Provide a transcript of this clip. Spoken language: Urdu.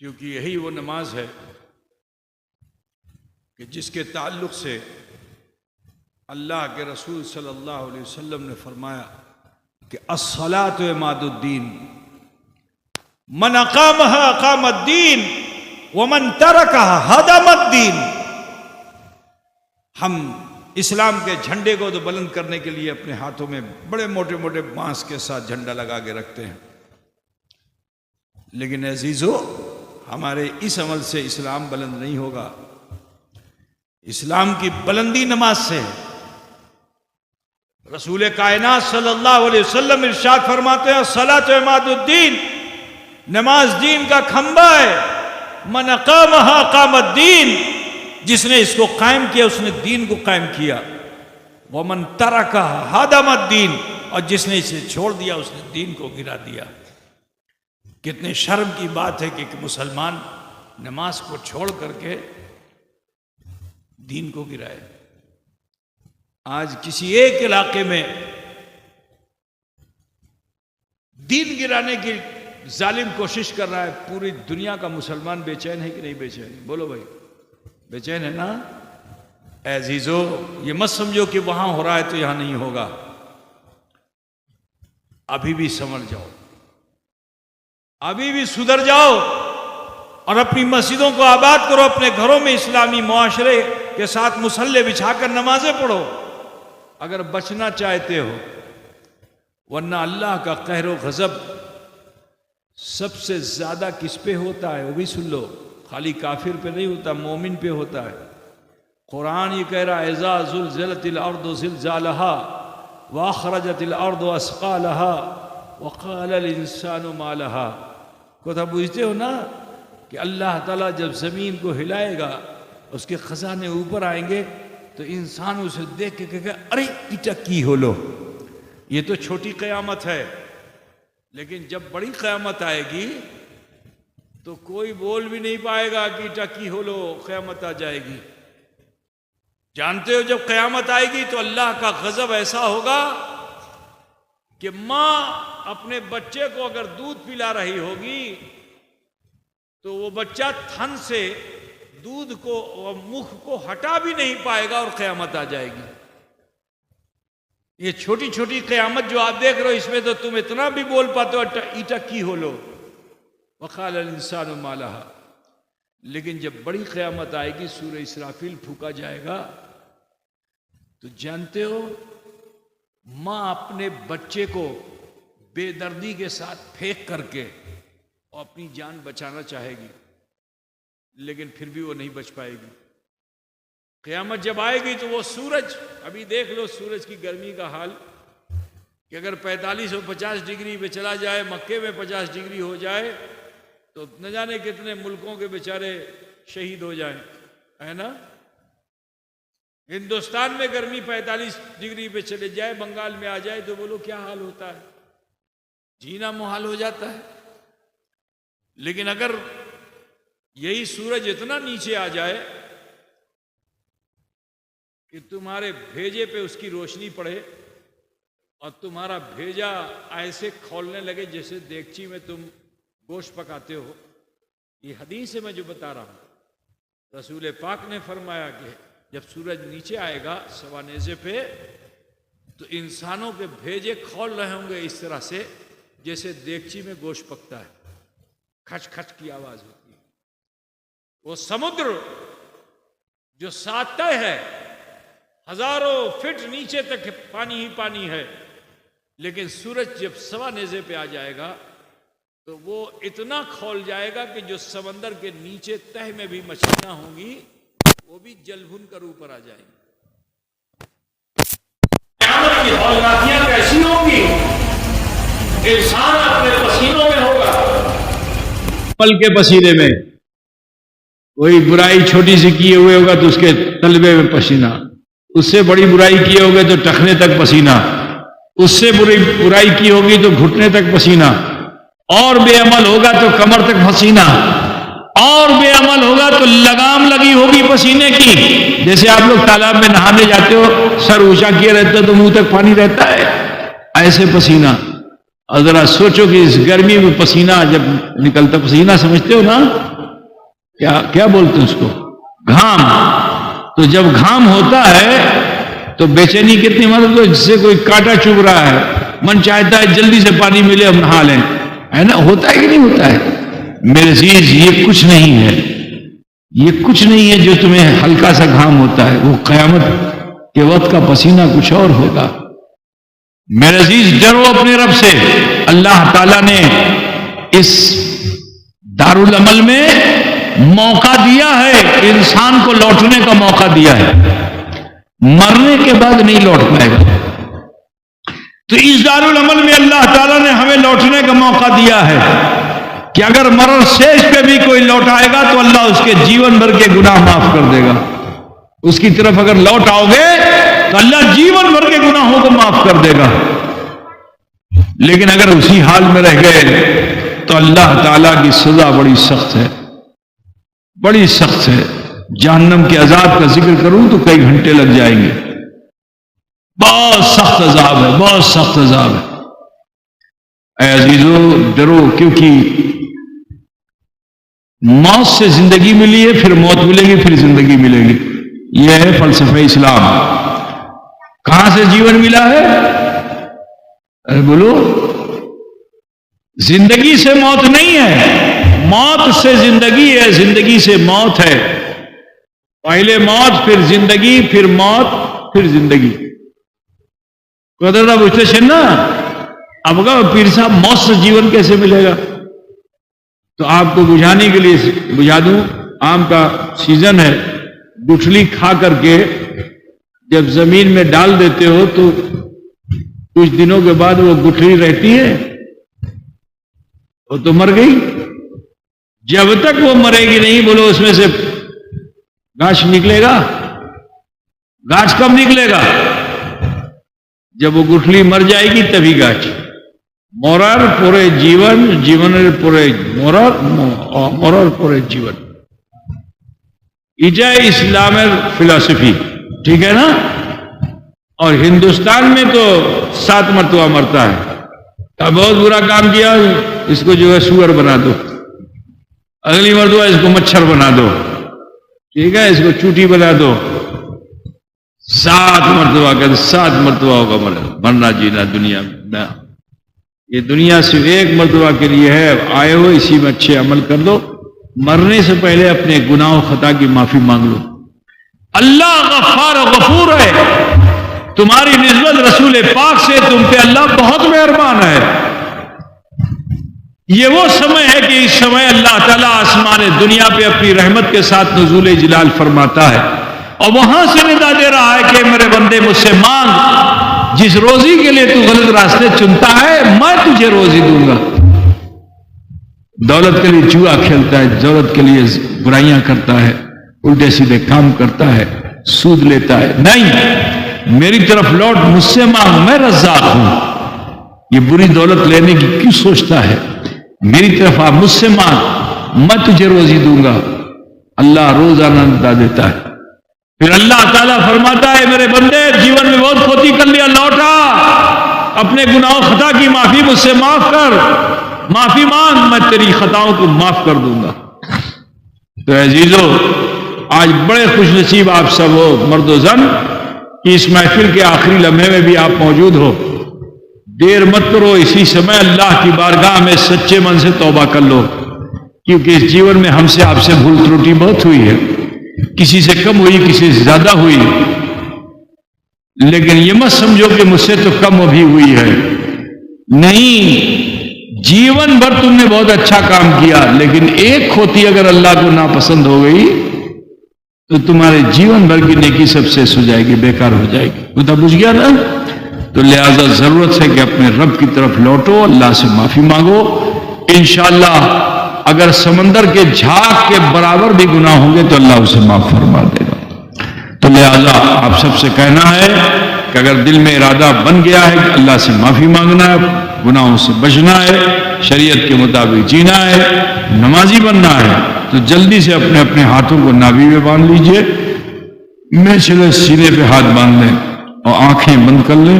کیونکہ یہی وہ نماز ہے کہ جس کے تعلق سے اللہ کے رسول صلی اللہ علیہ وسلم نے فرمایا کہ الصلاۃ عماد الدین، من اقامها اقام الدین ومن ترکها ہدم الدین۔ ہم اسلام کے جھنڈے کو تو بلند کرنے کے لیے اپنے ہاتھوں میں بڑے موٹے موٹے بانس کے ساتھ جھنڈا لگا کے رکھتے ہیں، لیکن عزیزو ہمارے اس عمل سے اسلام بلند نہیں ہوگا۔ اسلام کی بلندی نماز سے ہے۔ رسول کائنات صلی اللہ علیہ وسلم ارشاد فرماتے ہیں الصلاۃ عماد الدین، نماز دین کا کھمبا ہے، من اقامها اقام الدین، جس نے اس کو قائم کیا اس نے دین کو قائم کیا، ومن ترکها ہدم الدین، اور جس نے اسے چھوڑ دیا اس نے دین کو گرا دیا۔ کتنے شرم کی بات ہے کہ ایک مسلمان نماز کو چھوڑ کر کے دین کو گرائے۔ آج کسی ایک علاقے میں دین گرانے کی ظالم کوشش کر رہا ہے، پوری دنیا کا مسلمان بے چین ہے کہ نہیں بے چین؟ بولو بھائی، بے چین ہے نا؟ اے عزیزو یہ مت سمجھو کہ وہاں ہو رہا ہے تو یہاں نہیں ہوگا، ابھی بھی سمجھ جاؤ، ابھی بھی سدھر جاؤ اور اپنی مسجدوں کو آباد کرو، اپنے گھروں میں اسلامی معاشرے کے ساتھ مصلی بچھا کر نمازیں پڑھو اگر بچنا چاہتے ہو، ورنہ اللہ کا قہر و غضب سب سے زیادہ کس پہ ہوتا ہے وہ بھی سن لو، خالی کافر پہ نہیں ہوتا، مومن پہ ہوتا ہے۔ قرآن یہ کہہ رہا ہے اذا زلزلت الارض زلزالها واخرجت الارض اثقالها وقال الانسان ما لها۔ کو تو بوجھتے ہو نا کہ اللہ تعالیٰ جب زمین کو ہلائے گا اس کے خزانے اوپر آئیں گے تو انسان اسے دیکھ کے کہے گا ارے ایٹا کی ہو لو۔ یہ تو چھوٹی قیامت ہے، لیکن جب بڑی قیامت آئے گی تو کوئی بول بھی نہیں پائے گا کہ ایٹا کی ہو لو، قیامت آ جائے گی۔ جانتے ہو جب قیامت آئے گی تو اللہ کا غضب ایسا ہوگا کہ ماں اپنے بچے کو اگر دودھ پلا رہی ہوگی تو وہ بچہ تھن سے دودھ کو اور مکھ کو ہٹا بھی نہیں پائے گا اور قیامت آ جائے گی۔ یہ چھوٹی چھوٹی قیامت جو آپ دیکھ رہے ہو اس میں تو تم اتنا بھی بول پاتے ہو ایٹا کی ہو لو، وقال الانسان ما لها۔ لیکن جب بڑی قیامت آئے گی، سورہ اسرافیل پھونکا جائے گا تو جانتے ہو ماں اپنے بچے کو بے دردی کے ساتھ پھینک کر کے اور اپنی جان بچانا چاہے گی، لیکن پھر بھی وہ نہیں بچ پائے گی۔ قیامت جب آئے گی تو وہ سورج، ابھی دیکھ لو سورج کی گرمی کا حال کہ اگر 45 اور 50 ڈگری پہ چلا جائے، مکے میں 50 ڈگری ہو جائے تو نہ جانے کتنے ملکوں کے بیچارے شہید ہو جائیں، ہے نا؟ ہندوستان میں گرمی 45 ڈگری پہ چلے جائے، بنگال میں آ جائے تو بولو کیا حال ہوتا ہے، جینا محال ہو جاتا ہے۔ لیکن اگر یہی سورج اتنا نیچے آ جائے کہ تمہارے بھیجے پہ اس کی روشنی پڑے اور تمہارا بھیجا ایسے کھولنے لگے جیسے دیگچی میں تم گوشت پکاتے ہو، یہ حدیث ہے میں جو بتا رہا ہوں۔ رسول پاک نے فرمایا کہ جب سورج نیچے آئے گا سوانیزے پہ تو انسانوں کے بھیجے کھول رہے ہوں گے اس طرح سے جیسے دیگچی میں گوشت پکتا ہے، کھچ کھچ کی آواز ہوتی ہے۔ وہ سمندر جو ساتھ ہے، ہزاروں فٹ نیچے تک پانی ہی پانی ہے، لیکن سورج جب سوا نیزے پہ آ جائے گا تو وہ اتنا کھول جائے گا کہ جو سمندر کے نیچے تہ میں بھی مچھلیاں ہوں گی وہ بھی جل بھن کر اوپر آ جائیں گی۔ قیامت کی ہولناکیاں کیسی ہوں گی؟ انسان اپنے پسینوں میں ہوگا، پل کے پسینے میں، کوئی برائی چھوٹی سی کیے ہوئے ہوگا تو اس کے تلبے میں پسینہ، اس سے بڑی برائی کیے ہوگے تو ٹخنے تک پسینہ، اس سے برائی کی ہوگی تو گھٹنے تک پسینہ، اور بے عمل ہوگا تو کمر تک پسینہ، اور بے عمل ہوگا تو لگام لگی ہوگی پسینے کی۔ جیسے آپ لوگ تالاب میں نہانے جاتے ہو، سر اونچا کیے رہتے ہو تو منہ تک پانی رہتا ہے، ایسے پسینہ۔ اور ذرا سوچو کہ اس گرمی میں پسینہ جب نکلتا، پسینہ سمجھتے ہو نا، کیا بولتے ہیں اس کو؟ گھام. تو جب گھام ہوتا ہے تو بے چینی کتنی مدد ہو، جس سے کوئی کانٹا چبھ رہا ہے، من چاہتا ہے جلدی سے پانی ملے ہم نہا لیں، ہے نا؟ ہوتا ہے کہ نہیں ہوتا ہے؟ میرے عزیز، یہ کچھ نہیں ہے، یہ کچھ نہیں ہے جو تمہیں ہلکا سا گھام ہوتا ہے، وہ قیامت کے وقت کا پسینہ کچھ اور ہوگا. میرے عزیز، ڈرو اپنے رب سے. اللہ تعالیٰ نے اس دارالعمل میں موقع دیا ہے، انسان کو لوٹنے کا موقع دیا ہے، مرنے کے بعد نہیں لوٹ پائے گا. تو اس دارالعمل میں اللہ تعالیٰ نے ہمیں لوٹنے کا موقع دیا ہے کہ اگر مرر شیش پہ بھی کوئی لوٹائے گا تو اللہ اس کے جیون بھر کے گناہ معاف کر دے گا. اس کی طرف اگر لوٹ آؤ گے تو اللہ جیون بھر کے گناہوں کو معاف کر دے گا. لیکن اگر اسی حال میں رہ گئے تو اللہ تعالیٰ کی سزا بڑی سخت ہے، بڑی سخت ہے. جہنم کے عذاب کا ذکر کروں تو کئی گھنٹے لگ جائیں گے. بہت سخت عذاب ہے، بہت سخت عذاب ہے. اے عزیزو، ڈرو، کیونکہ موت سے زندگی ملی ہے، پھر موت ملے گی، پھر زندگی ملے گی. یہ ہے فلسفہ اسلام. کہاں سے جیون ملا ہے؟ ارے بولو. زندگی سے موت نہیں ہے، موت سے زندگی ہے، زندگی سے موت ہے. پہلے موت، پھر زندگی، پھر موت، پھر زندگی. پوچھتے تھے نا، اب پیر صاحب موت سے جیون کیسے ملے گا؟ تو آپ کو بجھانے کے لیے بجھا دوں. آم کا سیزن ہے، گٹھلی کھا کر کے جب زمین میں ڈال دیتے ہو تو کچھ دنوں کے بعد وہ گٹھلی رہتی ہے، وہ تو مر گئی. جب تک وہ مرے گی نہیں، بولو اس میں سے گاچھ نکلے گا؟ گاچھ کب نکلے گا؟ جب وہ گٹھلی مر جائے گی تبھی گاچھ. مرر پورے جیون، جیون پورے مرر، مرر پورے جیون. ایجا اسلام فلسفی، ٹھیک ہے نا؟ اور ہندوستان میں تو 7 مرتبہ مرتا ہے. بہت برا کام کیا، اس کو جو ہے سور بنا دو، اگلی مرتبہ اس کو مچھر بنا دو، ٹھیک ہے، اس کو چوٹی بنا دو. 7 مرتبہ کا 7 مرتبہ ہوگا مرنا جینا دنیا میں. یہ دنیا صرف ایک مرتبہ کے لیے ہے. آئے ہو اسی میں اچھے عمل کر دو. مرنے سے پہلے اپنے گناہ و خطا کی معافی مانگ لو. اللہ غفار و غفور ہے. تمہاری نسبت رسول پاک سے تم پہ اللہ بہت مہربان ہے. یہ وہ سمے ہے کہ اس سمے اللہ تعالیٰ آسمان دنیا پہ اپنی رحمت کے ساتھ نزول جلال فرماتا ہے، اور وہاں سے ندا دے رہا ہے کہ میرے بندے مجھ سے مانگ، جس روزی کے لیے تو غلط راستے چنتا ہے میں تجھے روزی دوں گا. دولت کے لیے جوا کھیلتا ہے، دولت کے لیے برائیاں کرتا ہے، الٹے سیدھے کام کرتا ہے، سود لیتا ہے، نہیں، میری طرف لوٹ، مجھ سے مانگ، میں رزاق ہوں. یہ بری دولت لینے کی کیوں سوچتا ہے؟ میری طرف آ، مجھ سے مانگ، میں تجھے روزی دوں گا. اللہ روزانہ ندا دیتا ہے. پھر اللہ تعالیٰ فرماتا ہے میرے بندے جیون میں بہت کھوتی کر لیا، لوٹا، اپنے گناہ و خطا کی معافی مجھ سے معاف کر، معافی مانگ، میں تیری خطاؤں کو معاف کر دوں گا. تو عزیزو، آج بڑے خوش نصیب آپ سب ہو، مرد و زن، کہ اس محفل کے آخری لمحے میں بھی آپ موجود ہو. دیر مت کرو، اسی سمے اللہ کی بارگاہ میں سچے من سے توبہ کر لو، کیونکہ اس جیون میں ہم سے آپ سے بھول ترٹی بہت ہوئی ہے. کسی سے کم ہوئی، کسی سے زیادہ ہوئی، لیکن یہ مت سمجھو کہ مجھ سے تو کم بھی ہوئی ہے. نہیں، جیون بھر تم نے بہت اچھا کام کیا، لیکن ایک کھوتی اگر اللہ کو ناپسند ہو گئی تو تمہارے جیون بھر کی نیکی سب سے ہو جائے گی، بیکار ہو جائے گی. خدا بجھ گیا نا؟ تو لہذا ضرورت ہے کہ اپنے رب کی طرف لوٹو، اللہ سے معافی مانگو. انشاءاللہ اگر سمندر کے جھاگ کے برابر بھی گناہ ہوں گے تو اللہ اسے معاف فرما دے گا. تو لہذا آپ سب سے کہنا ہے کہ اگر دل میں ارادہ بن گیا ہے کہ اللہ سے معافی مانگنا ہے، گناہوں سے بچنا ہے، شریعت کے مطابق جینا ہے، نمازی بننا ہے، تو جلدی سے اپنے اپنے ہاتھوں کو نابی میں باندھ لیجئے، میں چلے سینے پہ ہاتھ باندھ لیں اور آنکھیں بند کر لیں.